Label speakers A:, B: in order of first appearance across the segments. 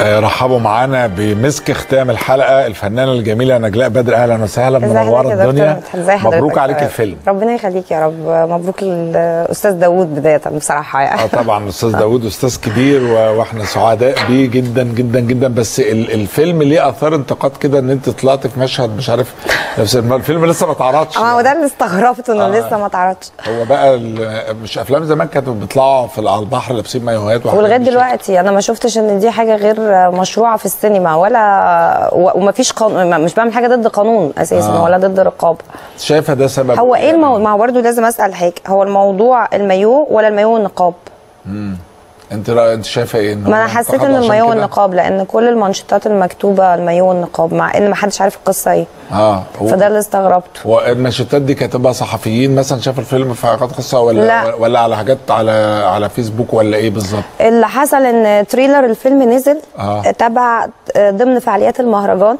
A: رحبوا معانا بمسك ختام الحلقه الفنانه الجميله نجلاء بدر. اهلا وسهلا، منوره الدنيا. مبروك عليك الفيلم.
B: ربنا يخليك يا رب. مبروك للاستاذ داوود بدايه بصراحه يعني.
A: طبعا الاستاذ داوود استاذ كبير واحنا سعداء بيه جدا جدا جدا. بس الفيلم ليه اثار انتقاد كده ان انت طلعت في مشهد مش عارف نفس الفيلم لسه ما اتعرضش.
B: هو ده اللي استغربته انه لسه ما اتعرضش.
A: هو بقى مش افلام زمان كانوا بيطلعوا على البحر لابسين مايوهات
B: ولغايه دلوقتي انا ما شفتش ان دي حاجه غير مشروعه في السينما وما فيش قانون. مش بعمل حاجه ضد قانون اساسا ولا ضد رقابه.
A: شايفه ده سبب
B: هو ايه ما هو برضه لازم اسال حاجه. هو الموضوع المايو ولا المايو والنقاب؟
A: انت شايفه ايه؟
B: ما انا حسيت ان المايو والنقاب، لان كل المانشيتات المكتوبه المايو والنقاب، مع ان ما حدش عارف القصه ايه. فده اللي استغربته.
A: والمانشيتات دي كاتبها صحفيين مثلا شافوا الفيلم في حلقات قصه ولا على حاجات على فيسبوك ولا ايه بالظبط؟
B: اللي حصل ان تريلر الفيلم نزل تبع ضمن فعاليات المهرجان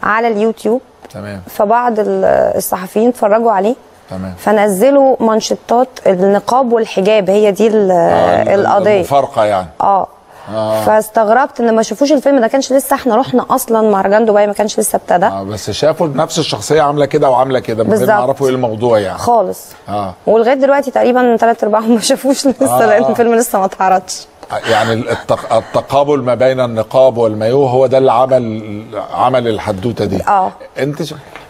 B: على اليوتيوب.
A: تمام.
B: فبعض الصحفيين اتفرجوا عليه.
A: تمام.
B: فنزلوا مانشيتات النقاب والحجاب، هي دي القضيه
A: المفارقه يعني.
B: فاستغربت ان ما شافوش الفيلم ده. كانش لسه احنا رحنا اصلا مهرجان دبي، ما كانش لسه ابتدى.
A: بس شافوا نفس الشخصيه عامله كده وعامله كده من غير ما يعرفوا ايه الموضوع يعني
B: خالص. ولغايه دلوقتي تقريبا 3/4 ما شافوش لسه لان الفيلم لسه ما اتعرضش.
A: يعني التقابل ما بين النقاب والمايو هو ده اللي عمل الحدوته دي.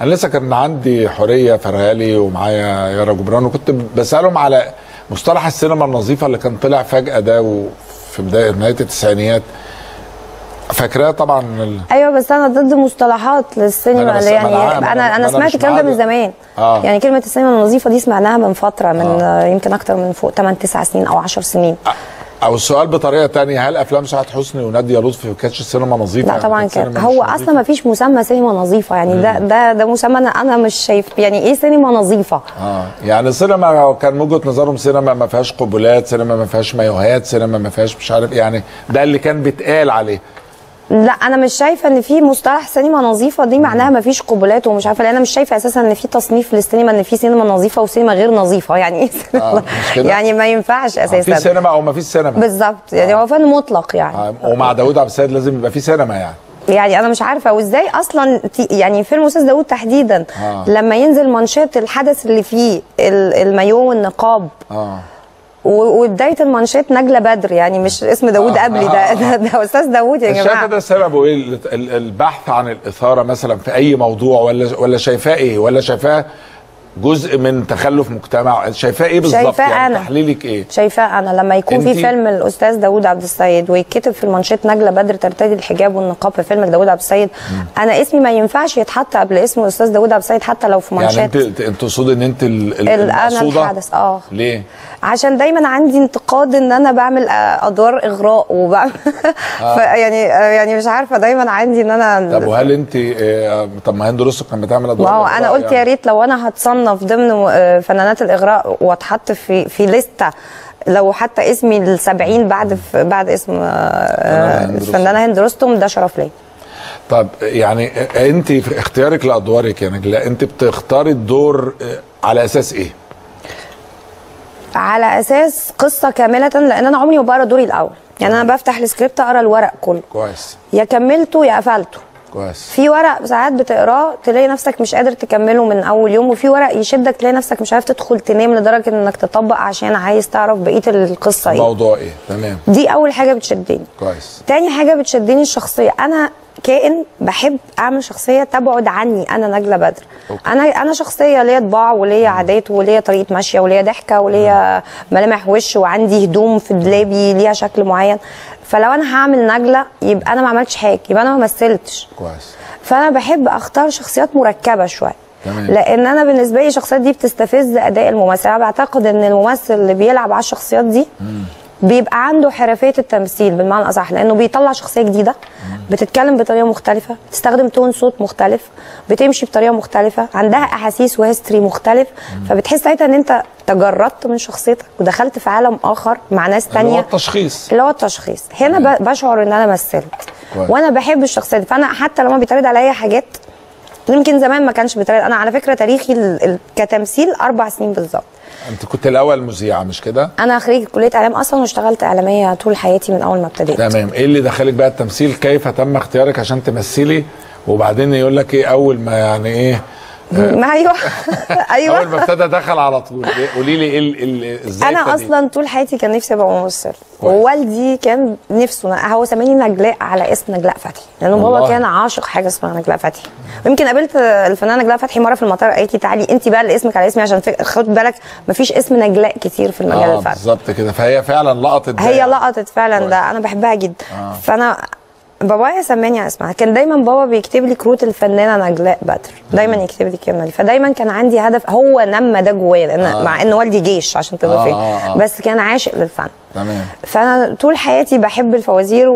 A: انا لسه كان عندي حوريه فرغالي ومعايا يارا جبران، وكنت بسالهم على مصطلح السينما النظيفه اللي كان طلع فجاه ده في نهايه التسعينيات. فاكراه طبعا
B: ايوه، بس انا ضد مصطلحات للسينما اللي يعني انا سمعت الكلام ده من زمان. يعني كلمه السينما النظيفه دي سمعناها من فتره، من يمكن اكتر من فوق 8-9 سنين او 10 سنين.
A: او السؤال بطريقه ثانيه، هل افلام سعاد حسني وناديه لطفي ما كانتش السينما نظيفه؟
B: لا طبعا كانت. هو اصلا ما فيش مسمى سينما نظيفه يعني. ده مسمى انا مش شايف يعني ايه سينما نظيفه.
A: يعني السينما كان من وجهه نظرهم سينما ما فيهاش قبلات، سينما ما فيهاش مايوهات، سينما ما فيهاش مش عارف يعني. ده اللي كان بيتقال عليه.
B: لا انا مش شايفه ان في مصطلح سينما نظيفه دي معناها ما فيش قبلات ومش عارفه. لان انا مش شايفه اساسا ان في تصنيف للسينما ان في سينما نظيفه وسينما غير نظيفه. يعني ايه يعني ما ينفعش اساسا.
A: في سينما او ما فيش سينما بالظبط.
B: يعني هو فن مطلق يعني.
A: ومع داوود عبد السيد لازم يبقى في سينما
B: يعني انا مش عارفه وازاي اصلا يعني فيلم استاذ داوود تحديدا لما ينزل مانشيت الحدث اللي فيه المايو والنقاب وبدايه المانشيت نجله بدر، يعني مش اسم داوود قبلي. ده استاذ داوود يا جماعه.
A: شايفه ده سببه ايه؟ البحث عن الاثاره مثلا في اي موضوع ولا شايفاه ايه؟ ولا شايفاه جزء من تخلف مجتمع؟ شايفاه ايه بالظبط؟ يعني تحليلك ايه؟
B: شايفاه انا لما يكون في فيلم الاستاذ داوود عبد السيد ويتكتب في المانشيت نجله بدر ترتدي الحجاب والنقاب في فيلم داوود عبد السيد، انا اسمي ما ينفعش يتحط قبل اسم الاستاذ داوود عبد السيد حتى لو في مانشيت.
A: يعني انت تقصدي ان انت
B: انا الحدث
A: ليه؟
B: عشان دايما عندي انتقاد ان انا بعمل ادوار اغراء وبعمل يعني مش عارفه دايما عندي ان انا.
A: طب وهل انت طب ما هند رستم كانت بتعمل ادوار
B: اغراء؟ انا قلت يعني يا ريت لو انا هتصنف ضمن فنانات الاغراء واتحط في لسته لو حتى اسمي ال70 بعد اسم الفنانه هند رستم، ده شرف ليا.
A: طب يعني انت في اختيارك لادوارك يا نجلاء انت بتختاري الدور على اساس ايه؟
B: على اساس قصه كامله، لان انا عمري ما بقرا دوري الاول. يعني انا بفتح السكريبت اقرا الورق كله
A: كويس،
B: يا كملته يا قفلته
A: كويس.
B: في ورق ساعات بتقراه تلاقي نفسك مش قادر تكمله من اول يوم، وفي ورق يشدك تلاقي نفسك مش عارف تدخل تنام لدرجه انك تطبق عشان عايز تعرف بقيه القصه ايه،
A: الموضوع ايه. تمام.
B: دي اول حاجه بتشدني.
A: كويس.
B: تاني حاجه بتشدني الشخصيه. انا كائن بحب اعمل شخصيه تبعد عني. انا نجله بدر. انا شخصيه ليا طباع وليا عادات وليا طريقه ماشيه وليا ضحكه وليا ملامح وش وعندي هدوم في دولابي ليها شكل معين. فلو انا هعمل نجله يبقى انا ما عملتش حاجه، يبقى انا ما مثلتش
A: كويس.
B: فانا بحب اختار شخصيات مركبه شويه. لان انا بالنسبه لي الشخصيات دي بتستفز اداء الممثل. انا بعتقد ان الممثل اللي بيلعب على الشخصيات دي بيبقى عنده حرفيه التمثيل بالمعنى الاصح، لانه بيطلع شخصيه جديده بتتكلم بطريقه مختلفه، بتستخدم تون صوت مختلف، بتمشي بطريقه مختلفه، عندها احاسيس وهيستوري مختلف. فبتحس ساعتها ان انت تجردت من شخصيتك ودخلت في عالم اخر مع ناس تانية.
A: اللي هو
B: التشخيص هنا بشعر ان انا مثلت وانا بحب الشخصيه دي. فانا حتى لما بيتعرض عليا حاجات يمكن زمان ما كانش بيتعرض. انا على فكره تاريخي كتمثيل 4 سنين بالظبط.
A: انت كنت الاول مذيعه مش كده؟
B: انا خريجه كليه اعلام اصلا، واشتغلت اعلاميه طول حياتي من اول ما ابتديت.
A: تمام. ايه اللي دخلك بقى التمثيل؟ كيف تم اختيارك عشان تمثلي؟ وبعدين يقول لك ايه اول ما يعني ايه
B: ما ايوه ايوه
A: اول ما ابتدى دخل على طول. قولي لي ايه ازاي
B: انا اصلا طول حياتي كان نفسي ابقى ممثل، ووالدي كان نفسه، هو سماني نجلاء على اسم نجلاء فتحي، لانه بابا كان عاشق حاجه اسمها نجلاء فتحي. ويمكن قابلت الفنانه نجلاء فتحي مره في المطار، قالت لي تعالي انت بقى اللي اسمك على اسمي، عشان خد بالك مفيش اسم نجلاء كتير في المجال الفني.
A: بالظبط كده. فهي فعلا لقطت ده،
B: هي لقطت فعلا ده، انا بحبها جدا. فانا بابايا سماني على اسمها. كان دايما بابا بيكتب لي كروت الفنانه نجلاء بدر، دايما يكتب لي الكلمه دي. فدايما كان عندي هدف، هو نمى ده جوايا، لان مع ان والدي جيش عشان تبقى فاهم، بس كان عاشق للفن.
A: تمام.
B: فانا طول حياتي بحب الفوازير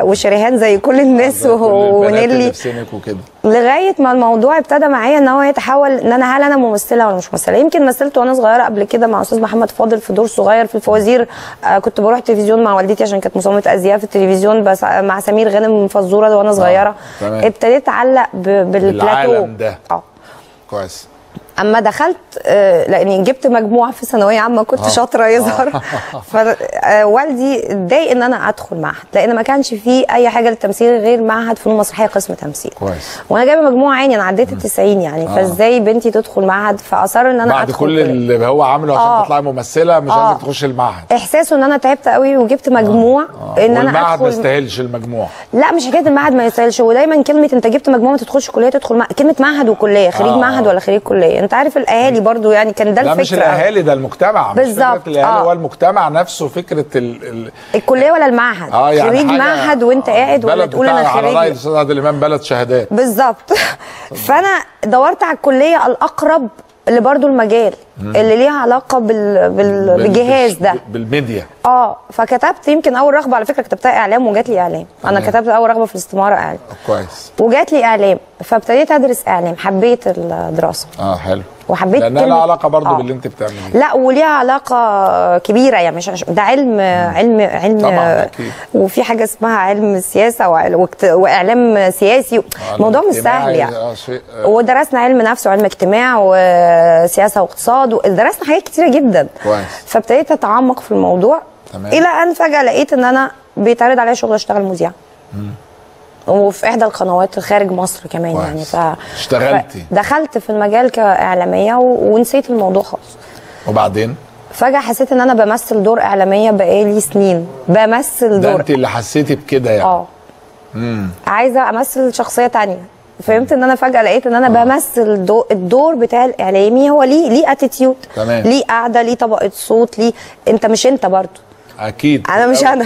B: وشريهان زي كل الناس ونيلي
A: وكده،
B: لغايه ما الموضوع ابتدى معايا ان هو يتحول ان هل انا ممثله ولا مش ممثله. يمكن مثلت وانا صغيره قبل كده مع استاذ محمد فاضل في دور صغير في الفوازير. كنت بروح التلفزيون مع والدتي عشان كانت مصممه ازياء في التلفزيون، بس مع سمير غانم فزوره وانا صغيره. ابتديت اتعلق بالبلاتو
A: ده. كويس.
B: اما دخلت لاني جبت مجموعه في ثانويه عامه، كنت شاطره يظهر. فوالدي اتضايق ان انا ادخل معهد، لان ما كانش فيه اي حاجه للتمثيل غير معهد فنون مسرحيه قسم تمثيل.
A: كويس.
B: وانا جايبه مجموعه عيني، انا عديت ال90 يعني. فازاي بنتي تدخل معهد؟ فاصر ان انا
A: بعد
B: ادخل
A: كل اللي هو عامله عشان تطلعي ممثله مش عايزه تخش المعهد.
B: احساسه ان انا تعبت قوي وجبت مجموع ان انا
A: المعهد ما يستاهلش المجموع.
B: لا مش حكايه المعهد ما يستاهلش، ودايما كلمه انت جبت مجموع ما تدخلش كليه، تدخل كلمه معهد وكليه، خريج معهد ولا خريج كليه. انت عارف الاهالي برضو يعني كان ده الفكره.
A: لا مش الاهالي، ده المجتمع.
B: بالظبط.
A: الاهالي هو المجتمع نفسه. فكره
B: الكليه ولا المعهد.
A: يعني
B: خريج معهد وانت قاعد ولا تقول انا خريج.
A: على راي الاستاذ عادل امام بلد شهادات.
B: بالظبط. فانا دورت على الكليه الاقرب اللي برضو المجال اللي ليها علاقه بالجهاز ده،
A: بالميديا.
B: فكتبت يمكن اول رغبه على فكره كتبتها اعلام، وجات لي اعلام. انا كتبت اول رغبه في الاستماره اعلام.
A: كويس.
B: وجات لي اعلام، فابتديت ادرس اعلام. حبيت الدراسه.
A: حلو.
B: وحبيت
A: لانها لها علاقه برضو باللي انت بتعمليه.
B: لا وليها علاقه كبيره يعني، مش ده علم
A: طبعا أكيد.
B: وفي حاجه اسمها علم سياسه واعلام سياسي. الموضوع مش سهل يعني. ودرسنا علم نفس وعلم اجتماع وسياسه واقتصاد، ودرسنا حاجات كتيره جدا.
A: كويس.
B: فابتديت اتعمق في الموضوع.
A: تمام.
B: الى ان فجاه لقيت ان انا بيتعرض عليا شغل اشتغل مذيعه، وفي احدى القنوات خارج مصر كمان. يعني
A: اشتغلتي؟
B: دخلت في المجال كاعلاميه ونسيت الموضوع خالص.
A: وبعدين
B: فجاه حسيت ان انا بمثل دور اعلاميه بقالي سنين بمثل دور.
A: ده انت اللي حسيتي بكده يعني؟
B: عايزه امثل شخصيه تانية. فهمت ان انا فجاه لقيت ان انا بمثل الدور بتاع الاعلامي. هو ليه اتيتيود، ليه قاعده، ليه طبقه صوت، ليه انت مش انت برضه.
A: اكيد
B: انا مش انا.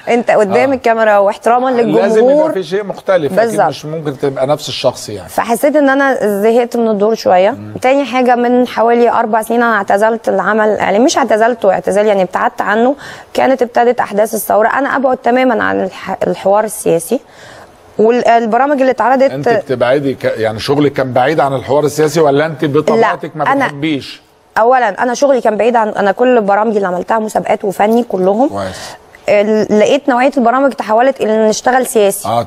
B: انت قدام الكاميرا، واحتراما للجمهور
A: لازم يبقى في شيء مختلف.
B: بالزبط.
A: اكيد مش ممكن تبقى نفس الشخص يعني.
B: فحسيت ان انا زهقت من الدور شويه. تاني حاجه، من حوالي 4 سنين انا اعتزلت العمل الاعلامي. مش اعتزلته اعتزال يعني، ابتعدت عنه. كانت ابتدت احداث الثوره، انا ابعد تماما عن الحوار السياسي. والبرامج اللي اتعرضت.
A: انت بتبعدي يعني شغلك كان بعيد عن الحوار السياسي، ولا انت بطبيعتك ما بتحبيش؟
B: اولا انا شغلي كان بعيد عن، انا كل البرامج اللي عملتها مسابقات وفني كلهم.
A: كويس.
B: لقيت نوعيه البرامج تحولت الى نشتغل سياسي.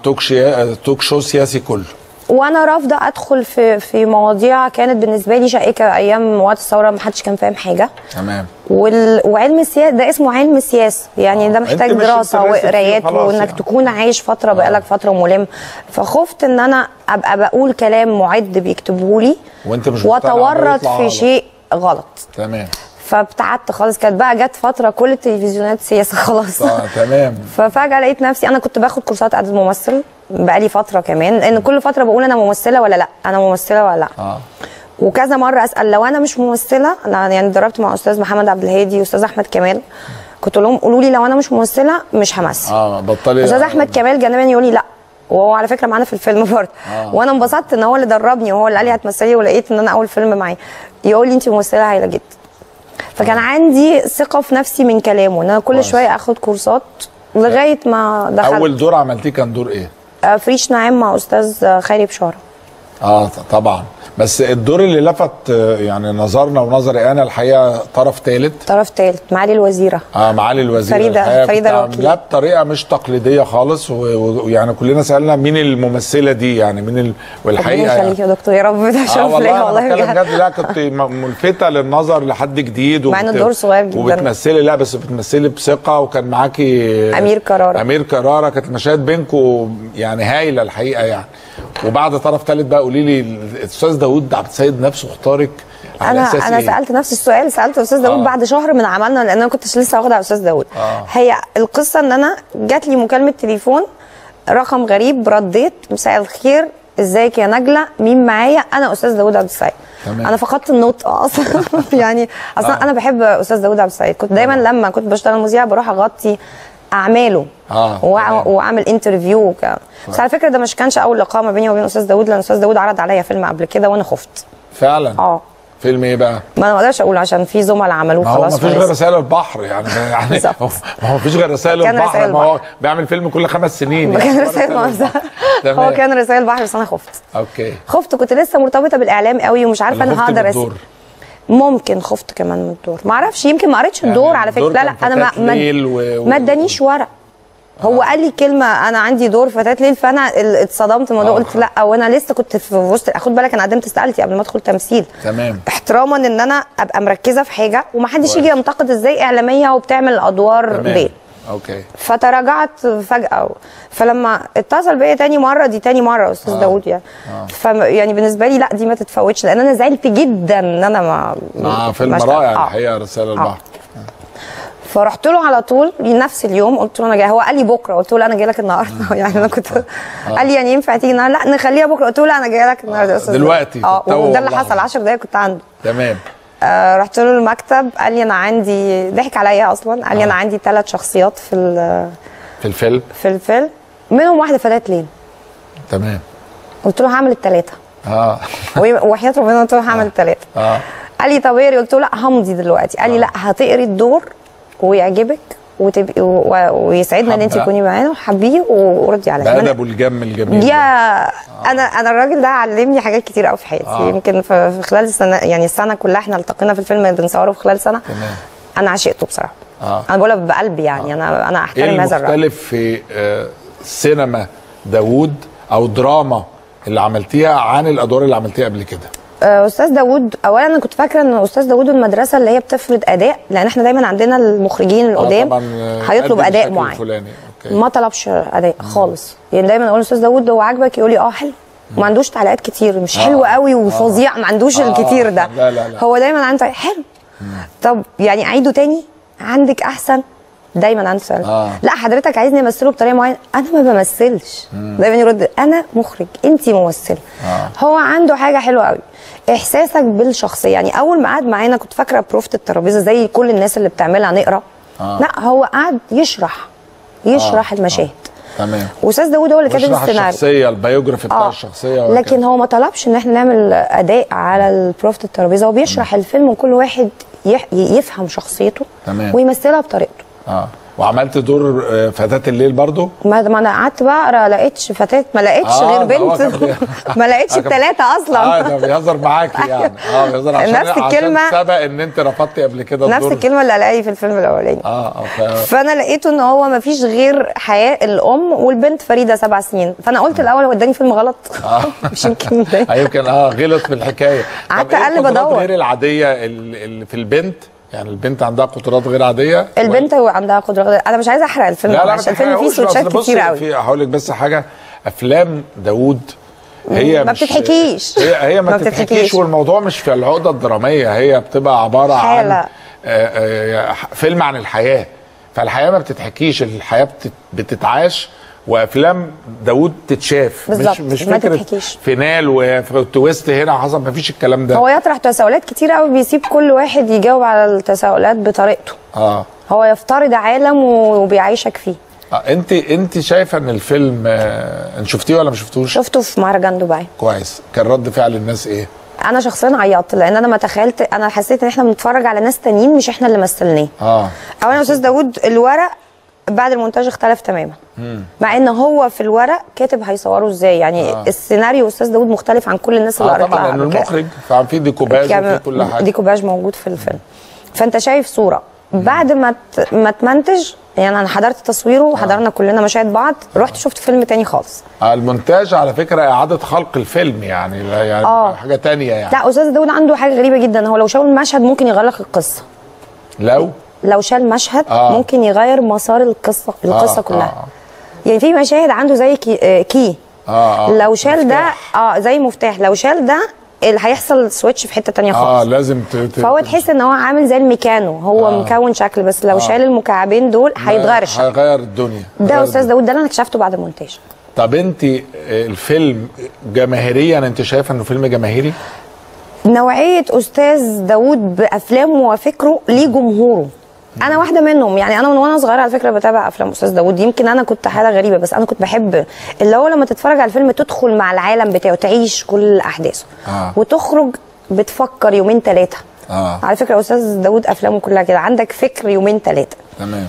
A: توك شو سياسي كله.
B: وانا رافضه ادخل في مواضيع كانت بالنسبه لي شائكه ايام وقت الثوره، ما حدش كان فاهم حاجه.
A: تمام.
B: وعلم السياسه ده اسمه علم السياسه يعني، ده محتاج دراسه وقرايات وانك يعني تكون عايش فتره بقالك فتره ملم. فخفت ان انا ابقى بقول كلام معد بيكتبه لي
A: وانت مش
B: واتورط في شيء غلط.
A: تمام.
B: فابتعدت خالص. كانت بقى جت فتره كل التلفزيونات سياسه خلاص.
A: تمام.
B: ففجاه لقيت نفسي انا كنت باخد كورسات اعداد ممثل بقالي فتره كمان، لان كل فتره بقول انا ممثله ولا لا، انا ممثله ولا لا. وكذا مره اسال لو انا مش ممثله. انا يعني ضربت مع استاذ محمد عبد الهادي واستاذ احمد كمال، كنت لهم قولوا لي لو انا مش ممثله مش همثل.
A: بطلي.
B: استاذ احمد كمال جانبا يقول لي لا، وهو على فكره معانا في الفيلم برضه. وانا انبسطت ان هو اللي دربني وهو اللي قال لي هتمثلي، ولقيت ان انا اول فيلم معاه يقول لي انت ممثله هايله جدا. فكان عندي ثقه في نفسي من كلامه، ان انا كل شويه اخد كورسات لغايه ما دخلت.
A: اول دور عملتيه كان دور ايه؟
B: فريش نعيم مع استاذ خيري بشاره.
A: طبعا. بس الدور اللي لفت يعني نظرنا ونظري انا الحقيقه طرف ثالث
B: معالي الوزيره.
A: معالي الوزيره
B: فريده الوكيل.
A: لا بطريقه مش تقليديه خالص، ويعني كلنا سالنا مين الممثله دي يعني مين والحقيقه
B: ربنا يخليك يا دكتور، يا رب ده شرف ليا والله
A: بجد. لا كنت ملفته للنظر لحد جديد،
B: مع ان الدور صغير جدا
A: وبتمثلي، لا بس بتمثلي بثقه، وكان معاكي
B: امير كراره.
A: كانت المشاهد بينكم يعني هايله الحقيقه يعني. وبعد طرف ثالث بقى قولي لي الاستاذ داوود عبد السيد نفسه اختارك على اساس
B: انا
A: إيه؟
B: سالت نفس السؤال، سالت الاستاذ داوود بعد شهر من عملنا، لان انا كنتش لسه واخده على الاستاذ داوود. هي القصه ان انا جات لي مكالمه تليفون، رقم غريب، رديت، مساء الخير، ازيك يا نجله، مين معايا؟ انا استاذ داوود عبد السيد. انا فقدت النطق اصلا يعني اصلا انا بحب استاذ داوود عبد السيد، كنت دايما لما كنت بشتغل مذيعه بروح اغطي اعماله واعمل انترفيو وكده. بس على فكره ده مش كانش اول لقاء ما بيني وبين استاذ داوود، لان استاذ داوود عرض عليا فيلم قبل كده وانا خفت
A: فعلا. فيلم ايه بقى؟
B: ما انا ما اقدرش اقول عشان في زملاء عملوه خلاص.
A: ما فيش غير رسائل البحر يعني ما فيش غير رسائل البحر، ما هو بيعمل فيلم كل 5 سنين
B: يعني. كان رسائل هو كان رسائل البحر، بس انا خفت. خفت، كنت لسه مرتبطه بالاعلام قوي ومش عارفه انا هقدر ممكن خفت كمان من الدور، ما اعرفش، يمكن ما قريتش الدور يعني على فكره. لا انا ما ادانيش ورق. هو قال لي كلمه انا عندي دور فتاه ليل، فانا اتصدمت من الموضوع. قلت لا، وانا لسه كنت في وسط، خد بالك انا قدمت استقالتي قبل ما ادخل تمثيل.
A: تمام.
B: احتراما ان انا ابقى مركزه في حاجه ومحدش يجي ينتقد ازاي اعلاميه وبتعمل ادوار دي. فتراجعت فجاه، فلما اتصل بيا تاني مره، دي تاني مره استاذ داوود يعني. يعني بالنسبه لي لا، دي ما تتفوتش، لان انا زعلت جدا ان انا
A: فيلم رائع الحقيقه رسائل البحر.
B: فرحت له على طول نفس اليوم، قلت له انا جاي. هو قال لي بكره، قلت له لا انا جاي لك النهارده يعني انا كنت قال لي يعني ينفع تيجي النهارده؟ لا نخليها بكره. قلت له لا انا جاي لك النهارده يا استاذ
A: دلوقتي.
B: وده اللي حصل، 10 دقايق كنت عنده.
A: تمام.
B: رحت له المكتب، قال لي انا عندي، ضحك عليا اصلا، قال لي انا عندي 3 شخصيات في الفيلم منهم واحده فتاه ليل.
A: تمام.
B: قلت له هعمل ال3. وحياه ربنا قلت له هعمل ال3. قال لي طب اقري. قلت له لا همضي دلوقتي. قال لي لا، هتقري الدور ويعجبك وتبقي ويسعدنا ان انت تكوني معانا وحبيه وردي عليا.
A: ده ابو الجم الجميل.
B: يا انا الراجل ده علمني حاجات كتير قوي في حياتي. يمكن في خلال السنه، يعني السنه كلها احنا التقينا في الفيلم بنصوره في خلال سنه.
A: تمام.
B: انا عشقته بصراحه. انا بقولها بقلبي يعني. انا احترم هذا الراجل.
A: المختلف في سينما داوود او دراما اللي عملتيها عن الادوار اللي عملتيها قبل كده؟
B: استاذ داوود، اولا انا كنت فاكره ان استاذ داوود المدرسه اللي هي بتفرض اداء، لان احنا دايما عندنا المخرجين القدام هيطلب اداء معين. ما طلبش اداء خالص. يعني دايما اقول استاذ داوود هو عاجبك؟ يقول لي حلو. ما عندوش تعليقات كتير، مش حلو قوي وفظيع، ما عندوش الكتير ده.
A: لا.
B: هو دايما عنده حلو. طب يعني اعيده تاني؟ عندك احسن؟ دايما عنده سؤال. لا حضرتك عايزني امثله بطريقه معينه؟ انا ما بمثلش. دايما يرد انا مخرج، انت ممثله. هو عنده حاجه حلوه قوي، احساسك بالشخصيه. يعني اول ما قعد معانا كنت فاكره بروفه الترابيزه زي كل الناس اللي بتعملها نقرا. لا هو قعد يشرح المشاهد.
A: تمام.
B: واستاذ داوود هو اللي كاتب السيناريو،
A: الشخصيه، البيوجرافي بتاع الشخصيه.
B: لكن هو ما طلبش ان احنا نعمل اداء على بروفه الترابيزه. هو بيشرح الفيلم وكل واحد يفهم شخصيته.
A: تمام.
B: ويمثلها بطريقته.
A: وعملت دور فتاة الليل برضو؟
B: ما انا قعدت بقرا، لقيتش فتاة، ما لقيتش غير بنت ما لقيتش ال3 اصلا.
A: ده بيهزر معاكي يعني. بيهزر عشان سبق ان انت رفضتي قبل كده
B: نفس الكلمه اللي قالها لي في الفيلم الاولاني. فانا لقيته ان هو ما فيش غير حياه الام والبنت فريده 7 سنين. فانا قلت الاول هو اداني فيلم غلط. مش يمكن
A: يمكن غلط في الحكايه.
B: قعدت اقلب ادور
A: غير العاديه اللي في البنت. يعني البنت عندها قدرات غير عاديه.
B: البنت عندها قدرات غير. انا مش عايزه احرق الفيلم عشان الفيلم فيه سوتشات كتير قوي.
A: هقول لك بس حاجه، افلام داوود هي
B: ما بتتحكيش.
A: هي ما بتتحكيش، والموضوع مش في العقده الدراميه، هي بتبقى عباره عن فيلم عن الحياه. فالحياه ما بتتحكيش، الحياه بتتعاش. وافلام داوود تتشاف، مش فكره فينال وتويست هنا حصل، ما فيش الكلام ده.
B: هو يطرح تساؤلات كتير قوي، بيسيب كل واحد يجاوب على التساؤلات بطريقته. هو يفترض عالم وبيعيشك فيه.
A: انت شايفه ان الفيلم انت شفتيه ولا ما شفتوش؟
B: شفته في مهرجان دبي.
A: كويس. كان رد فعل الناس ايه؟
B: انا شخصيا عيطت، لان انا ما تخيلت، انا حسيت ان احنا بنتفرج على ناس تانيين مش احنا اللي مثلناه. اولا استاذ داوود الورق بعد المونتاج اختلف تماما. مع ان هو في الورق كاتب هيصوره ازاي يعني. السيناريو استاذ داوود مختلف عن كل الناس اللي قريت لها.
A: طبعا لانه المخرج ففي ديكوباج وفي كل حاجه،
B: ديكوباج موجود في الفيلم. فانت شايف صوره بعد ما تمنتج. يعني انا حضرت تصويره وحضرنا كلنا مشاهد بعض، رحت شفت فيلم تاني خالص.
A: المونتاج على فكره اعاده خلق الفيلم يعني، حاجه تانية يعني.
B: لا استاذ داوود عنده حاجه غريبه جدا، هو لو شال المشهد ممكن يغير لك القصه. لو شال مشهد ممكن يغير مسار القصه كلها. يعني في مشاهد عنده زي كي لو شال ده زي مفتاح، لو شال ده اللي هيحصل سويتش في حته تانية خالص.
A: لازم
B: فهو تحس ان هو عامل زي الميكانو، هو مكون شكل، بس لو شال المكعبين دول هيتغير الشكل،
A: هيغير الدنيا.
B: ده استاذ داوود ده اللي انا اكتشفته بعد المونتاج.
A: طب انت الفيلم جماهيريا انت شايفه انه فيلم جماهيري؟
B: نوعيه استاذ داوود بافلامه وفكره ليه جمهوره. انا واحده منهم يعني. انا من وانا صغيره على فكره بتابع افلام استاذ داوود. يمكن انا كنت حاله غريبه، بس انا كنت بحب اللي هو لما تتفرج على الفيلم تدخل مع العالم بتاعه، تعيش كل احداثه وتخرج بتفكر يومين ثلاثه. على فكره استاذ داوود افلامه كلها كده، عندك فكر يومين ثلاثه.
A: تمام.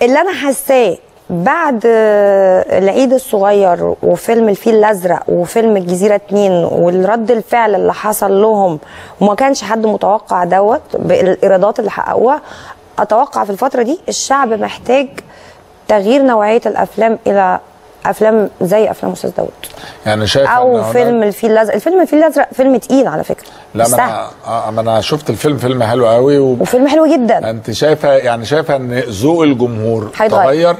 B: اللي انا حاساه بعد العيد الصغير وفيلم الفيل الازرق وفيلم الجزيره 2 والرد الفعل اللي حصل لهم، وما كانش حد متوقع دوت بالايرادات اللي حققوها. اتوقع في الفتره دي الشعب محتاج تغيير نوعيه الافلام الى افلام زي افلام استاذ داوود.
A: يعني شايف
B: او فيلم الفيل الازرق. الفيلم الفيل الازرق فيلم تقيل على فكره.
A: لا ما انا شفت الفيلم، فيلم حلو قوي
B: وفيلم حلو جدا.
A: انت شايفه ان ذوق الجمهور
B: هيتغير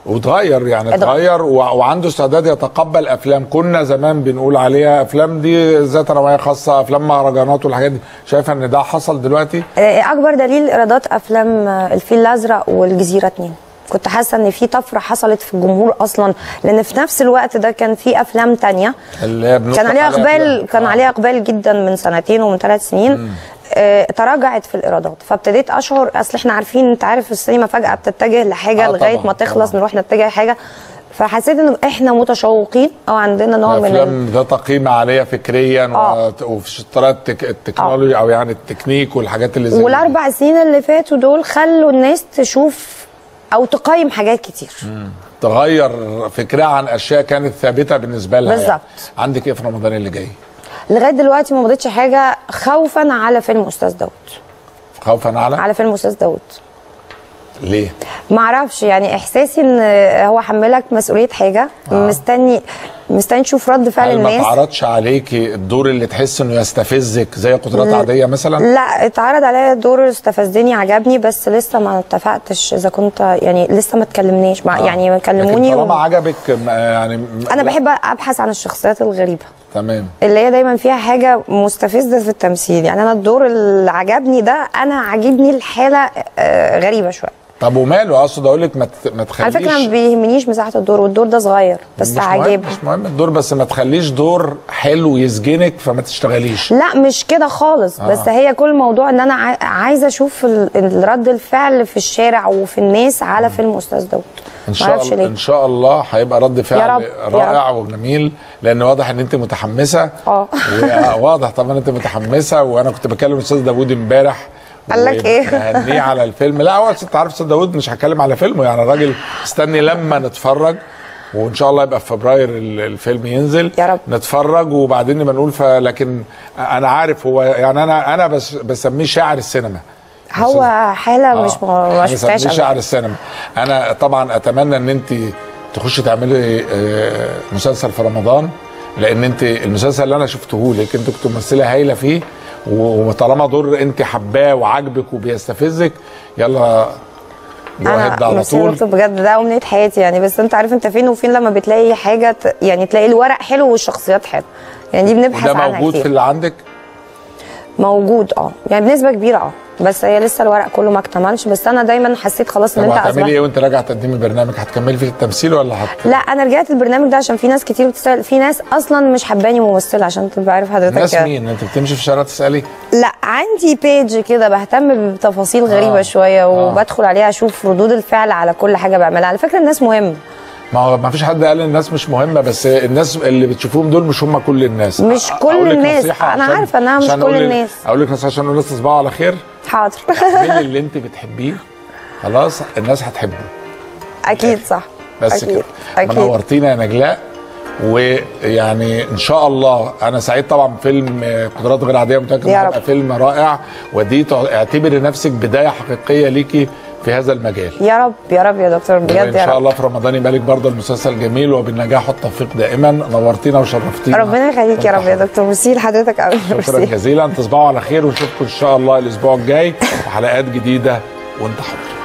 A: اتغير وعنده استعداد يتقبل افلام كنا زمان بنقول عليها افلام دي ذات نوعيه خاصه، افلام مهرجانات والحاجات دي. شايفه ان ده حصل دلوقتي؟
B: اكبر دليل ايرادات افلام الفيل الازرق والجزيره 2. كنت حاسه ان في طفره حصلت في الجمهور اصلا، لان في نفس الوقت ده كان في افلام تانية
A: اللي
B: كان عليها اقبال، عليها اقبال جدا من سنتين ومن 3 سنين. تراجعت في الايرادات، فابتديت اشعر اصل احنا عارفين، انت عارف السينما فجاه بتتجه لحاجه لغايه ما تخلص نروح نتجه لحاجه. فحسيت ان احنا متشوقين او عندنا نوع من
A: الافلام ذات قيمه عاليه فكريا وفي شطارات التكنولوجيا او يعني التكنيك والحاجات اللي زي
B: والاربع سنين اللي فاتوا دول خلوا الناس تشوف او تقيم حاجات كتير.
A: تغير فكرها عن اشياء كانت ثابته بالنسبه لها.
B: بالظبط.
A: يعني. عندك ايه في رمضان اللي جاي؟
B: لغايه دلوقتي ما مضيتش حاجه، خوفا على فيلم استاذ داوود.
A: خوفا على
B: فيلم استاذ داوود.
A: ليه؟
B: ما اعرفش، يعني احساسي ان هو حملك مسؤوليه حاجه. مستني تشوف رد فعل الناس.
A: ما اتعرضش عليكي الدور اللي تحس انه يستفزك زي قدرات عاديه مثلا؟
B: لا، اتعرض عليا دور استفزني عجبني، بس لسه ما اتفقتش اذا كنت يعني لسه ما اتكلمناش يعني ما كلموني.
A: طالما عجبك يعني
B: انا بحب ابحث عن الشخصيات الغريبه.
A: تمام.
B: اللي هي دايما فيها حاجه مستفزه في التمثيل. يعني انا الدور اللي عجبني ده، انا عاجبني الحاله غريبه شويه.
A: طب وماله؟ اقصد اقول لك ما تخليش.
B: على فكره ما بيهمنيش مساحه الدور، والدور ده صغير بس عاجبني.
A: مش مهم الدور، بس ما تخليش دور حلو يسجنك فما تشتغليش.
B: لا مش كده خالص. بس هي كل الموضوع ان انا عايزه اشوف رد الفعل في الشارع وفي الناس على فيلم استاذ داوود.
A: ان شاء الله هيبقى رد فعل رائع وجميل، لان واضح ان انت متحمسه. واضح طبعا انت متحمسه. وانا كنت بكلم استاذ داوود امبارح
B: قال لك ايه؟
A: هنيه على الفيلم. لا هو انت عارف استاذ داوود مش هتكلم على فيلمه، يعني الراجل استني لما نتفرج، وان شاء الله يبقى في فبراير الفيلم ينزل.
B: يا رب.
A: نتفرج وبعدين نبقى نقول. لكن انا عارف هو يعني انا بسميه شاعر السينما.
B: هو حاله مش شفتهاش.
A: شاعر السينما. انا طبعا اتمنى ان انت تخشي تعملي مسلسل في رمضان، لان انت المسلسل اللي انا شفته لك انت كنت ممثله هايله فيه، وطالما دور انت حباه وعاجبك وبيستفزك، يلا جوهد على طول.
B: بجد ده امنيه حياتي يعني. بس انت عارف انت فين وفين لما بتلاقي حاجه يعني تلاقي الورق حلو والشخصيات حلوه، يعني دي بنبحث عنها.
A: ده موجود
B: كتير.
A: في اللي عندك؟
B: موجود يعني بنسبه كبيره بس هي لسه الورق كله ما اكتملش. بس انا دايما حسيت خلاص ان انت
A: هتعملي ايه وانت راجعه تقدمي برنامج؟ هتكملي في التمثيل ولا
B: لا، انا رجعت البرنامج ده عشان في ناس كتير بتسال. في ناس اصلا مش حباني ممثله، عشان تبقى عارف حضرتك.
A: ناس مين؟ انت بتمشي في الشارع تسالي؟
B: لا، عندي بيج كده بهتم بتفاصيل غريبه شويه، وبدخل عليها اشوف ردود الفعل على كل حاجه بعملها. على فكره الناس مهمه.
A: ما فيش حد قال الناس مش مهمه، بس الناس اللي بتشوفوهم دول مش هم كل الناس.
B: مش كل الناس. انا عارفه انها مش كل الناس.
A: اقول لك نصيحه عشان الناس تصبحوا على خير.
B: حاضر.
A: اعملي اللي انت بتحبيه خلاص الناس هتحبه.
B: اكيد صح.
A: بس
B: أكيد.
A: كده منورتينا يا نجلاء، ويعني ان شاء الله انا سعيد طبعا. فيلم قدرات غير عاديه متاكد هيبقى فيلم رائع، ودي اعتبري نفسك بدايه حقيقيه ليكي في هذا المجال.
B: يا رب يا رب يا دكتور بجد يا رب.
A: ان شاء الله في رمضان يبقى لك برضه المسلسل جميل وبالنجاح والتوفيق دائما. نورتينا وشرفتينا.
B: ربنا يخليك يا رب يا دكتور. ميرسي لحضرتك قوي.
A: شكرا جزيلا. تصبحوا على خير ونشوفكم ان شاء الله الاسبوع الجاي وحلقات جديده وانت حر.